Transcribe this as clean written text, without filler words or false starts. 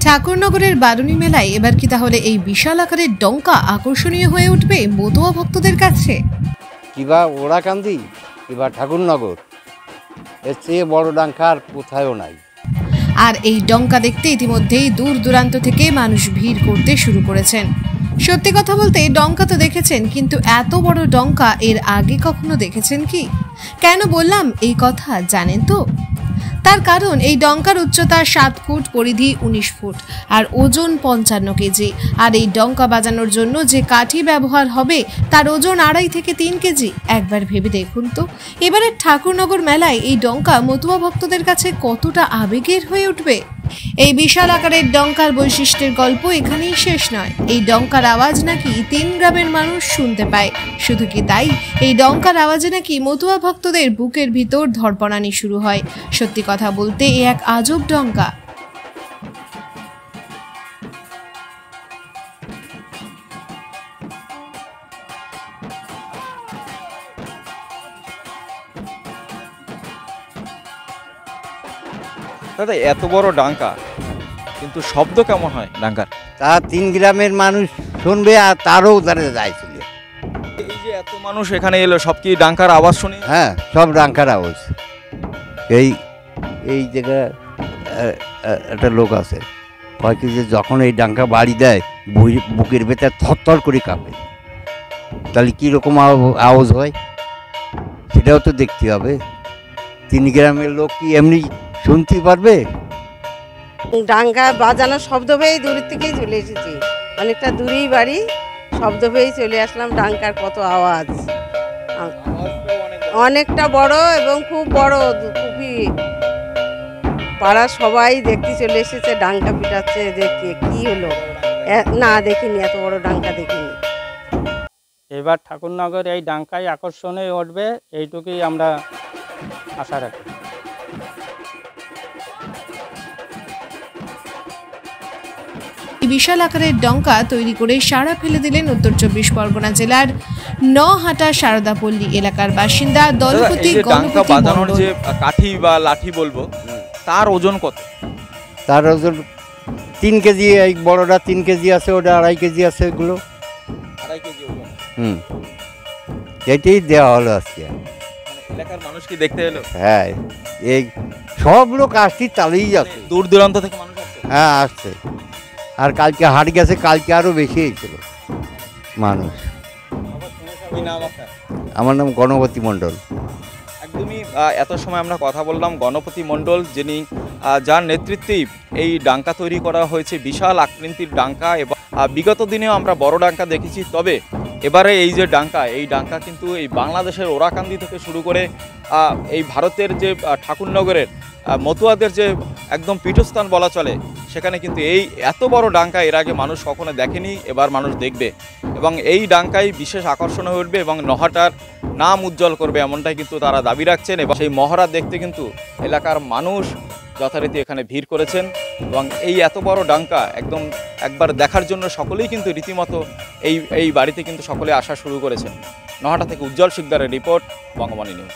ঠাকুরনগরের বারুণী মেলায় এবার কি তাহলে এই বিশাল আকারের ডঙ্কা আকর্ষণীয় হয়ে উঠবে মতুয়া ভক্তদের কাছে? কিবা ওরাকান্দি কিবা ঠাকুরনগর, এর চেয়ে বড় ডঙ্কা আর কোথাও নাই। আর এই ডঙ্কা দেখতে ইতিমধ্যেই দূর দূরান্ত থেকে মানুষ ভিড় করতে শুরু করেছেন। সত্যি কথা বলতে ডঙ্কা তো দেখেছেন, কিন্তু এত বড় ডঙ্কা এর আগে কখনো দেখেছেন কি? কেন বললাম এই কথা জানেন তো? তার কারণ এই ডঙ্কার উচ্চতা 7 ফুট, পরিধি 19 ফুট আর ওজন 55 কেজি। আর এই ডঙ্কা বাজানোর জন্য যে কাঠি ব্যবহার হবে তার ওজন 2.5 থেকে 3 কেজি। একবার ভেবে দেখুন তো, এবারে ঠাকুরনগর মেলায় এই ডঙ্কা মতুয়া ভক্তদের কাছে কতটা আবেগের হয়ে উঠবে। এই বিশাল আকারের ডঙ্কার বৈশিষ্ট্যের গল্প এখানেই শেষ নয়। এই ডঙ্কার আওয়াজ নাকি 3 গ্রামের মানুষ শুনতে পায়। শুধু কি তাই, এই ডঙ্কার আওয়াজে নাকি মতুয়া ভক্তদের বুকের ভিতর ধড়পড়ানি শুরু হয়। সত্যি কথা বলতে এ এক আজব ডঙ্কা। দাদা, এত বড় ডাঙ্কা, কিন্তু শব্দ কেমন হয় ডাঙ্কার? তা 3 গ্রামের মানুষ শুনবে আর তারও উধারে যাইছিল। এই যে এত মানুষ এখানে এলো, সব কি ডাঙ্কার আওয়াজ শুনে? হ্যাঁ, সব ডাঙ্কার আওয়াজ। এই জায়গায় একটা লোক আছে, কয় কি যে যখন এই ডাঙ্কা বাড়ি দেয় বুকের ভেতর থরথর করে কাঁপে। তাহলে কীরকম আওয়াজ হয় সেটাও তো দেখতে হবে। 3 গ্রামের লোক কি এমনি শুনতে পারবে? ডাঙ্কা বাজানোর শব্দ পেয়েই দূরের থেকেই চলে এসেছি, অনেকটা দূরেই বাড়ি, শব্দ পেয়েই চলে আসলাম। ডাঙ্কার কত আওয়াজ, অনেকটা বড় এবং খুব বড়। খুবই পাড়ার সবাই দেখতে চলে এসেছে, ডাঙ্কা পিটাচ্ছে। দেখি কি হলো, না দেখিনি, এত বড় ডাঙ্কা দেখিনি। এবার ঠাকুরনগর এই ডাঙ্কায় আকর্ষণে উঠবে, এইটুকুই আমরা আশা রাখি। বিশাল আকারের ডঙ্কা তৈরি করে সাড়া ফেলে দিলেন উত্তর 24 পরগনা জেলার নহাটা সারদাপল্লী এলাকার বাসিন্দা দলপতি ডাঙ্কা বাজানোর যে কাঠি বা লাঠি বলবো, তার ওজন কত? তার ওজন 3 কেজি। এই বড়টা 3 কেজি আছে, ওটা 2.5 কেজি আছে। এগুলো 2.5 কেজি ওজন। এটাই দেওয়া হলো আজকে। এলাকার মানুষ কি দেখতে এলো? হ্যাঁ, এই সব লোক আসছি তালেই যাচ্ছে, দূর দূরান্ত থেকে মানুষ আসছে। হ্যাঁ, আসছে। আর কালকে হাট গেছে, কালকে আরও বেশি হয়েছিল মানুষ। কি নাম আপনার? আমার নাম গণপতি মণ্ডল। একদমই এত সময় আমরা কথা বললাম গণপতি মণ্ডল, যিনি যার নেতৃত্বেই এই ডাঙ্কা তৈরি করা হয়েছে, বিশাল আকৃতির ডাঙ্কা। এবং বিগত দিনেও আমরা বড় ডাঙ্কা দেখেছি, তবে এবারে এই যে ডাঙ্কা, এই ডাঙ্কা কিন্তু এই বাংলাদেশের ওরাকান্দি থেকে শুরু করে এই ভারতের যে ঠাকুরনগরের মতুয়াদের যে একদম পীঠস্থান বলা চলে, সেখানে কিন্তু এই এত বড় ডাঙ্কা এর আগে মানুষ কখনো দেখেনি। এবার মানুষ দেখবে এবং এই ডাঙ্কাই বিশেষ আকর্ষণ হয়ে উঠবে এবং নহাটার নাম উজ্জ্বল করবে, এমনটাই কিন্তু তারা দাবি রাখছেন। এবং সেই মহড়া দেখতে কিন্তু এলাকার মানুষ যথারীতি এখানে ভিড় করেছেন এবং এই এত বড় ডাঙ্কা একদম একবার দেখার জন্য সকলেই কিন্তু রীতিমতো এই বাড়িতে কিন্তু সকলে আসা শুরু করেছেন। নহাটা থেকে উজ্জ্বল শিকদারের রিপোর্ট, বঙ্গবাণী নিউজ।